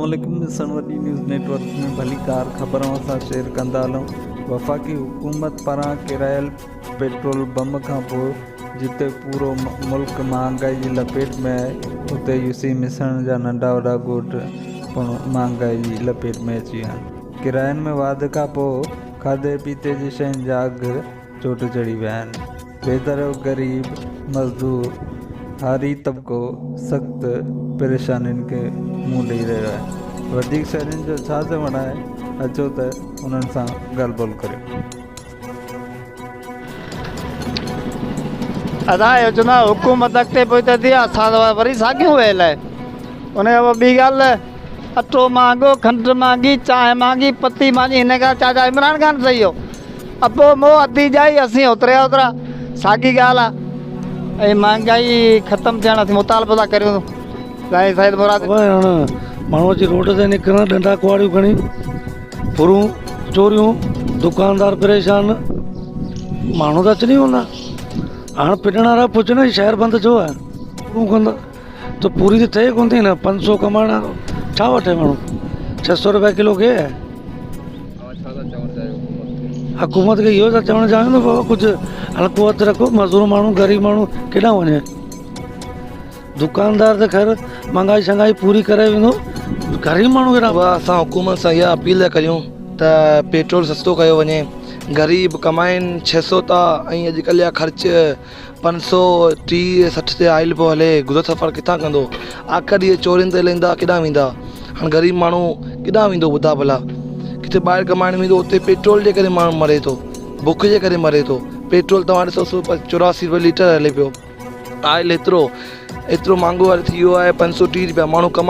अस्सलामुअलैकुम। मिशन वडी news network में भली कार ख़बरों सां शेयर कंदा हलूं। वफ़ाक़ी हुकूमत पारां किरायल पेट्रोल बम खां पोइ जिते पूरो मुल्क महांगाई जी लपेट में आहे, उते यूसी मिसण जा नंढा वॾा ॻोठ पिणु महांगाई जी लपेट में अची विया आहिनि। किरायनि में वाध खां पोइ खाधे पीते जी शयुनि जा अघु चोट चढ़ी विया आहिनि। बेदरियो ग़रीब मज़दूर हारी तबिको सख़्तु परेशानियुनि खे मुंहुं ॾेई रहियो आहे। वधीक शहरनि जो छा चवणु आहे, अचो त उन्हनि सां ॻाल्हि ॿोल करियो। अदा योजना हुकूमत अॻिते पोइ त थी असां त वरी साॻियूं वियल आहे। उन खां पोइ ॿी ॻाल्हि, अटो महांगो, खंडु महांगी, चांहि महांगी, पती महांगी। हिन खां चाचा इमरान ख़ान सही हो, अबो मोह अधी जाई असीं ओतिरा ओतिरा साॻी ॻाल्हि आहे। ऐं महांगाई ख़तमु थियण असीं मुतालबो था करियूं। साईं साईं मुराद माण्हू अची रोड ते निकिरनि, डंडा कुआड़ियूं खणी, फुरूं चोरियूं, दुकानदार परेशान, माण्हू त अचनि ई कोन था। हाणे पिटण वारा पुछनि शहर बंदि छो आहे, फुरूं कंदा त पूरी त थिए कोन थी न। 500 कमाइण वारो छा वठे माण्हू, 600 रुपया किलो के आहे। हुकूमत खे इहो था चवणु चाहियूं न, बाबा कुझु हल्को रखो। मज़दूर माण्हू, ग़रीब माण्हू केॾां वञे। दुकानदार त ख़ैर महांगाई शंगाई पूरी करे वेंदो, ग़रीब माण्हू केॾां। असां हुकूमत सां इहा अपील था करियूं त पेट्रोल सस्तो कयो वञे। ग़रीब कमाइनि 600 था, ऐं अॼुकल्ह जा ख़र्च 530-60 ते आयल पियो हले। गुज़र सफ़र किथां कंदो, आख़िर इहे चोरियुनि ते लेंदा केॾां वेंदा। हाणे ग़रीब माण्हू केॾां वेंदो, ॿुधा भला। किथे ॿाहिरि कमाइण वेंदो, उते पेट्रोल जे करे माण्हू मरे थो, बुख जे करे मरे थो। पेट्रोल तव्हां ॾिसो 84 रुपए लीटर हले पियो। आयल एतिरो महांगो थी वियो आहे, 530 रुपया। माण्हू कमाए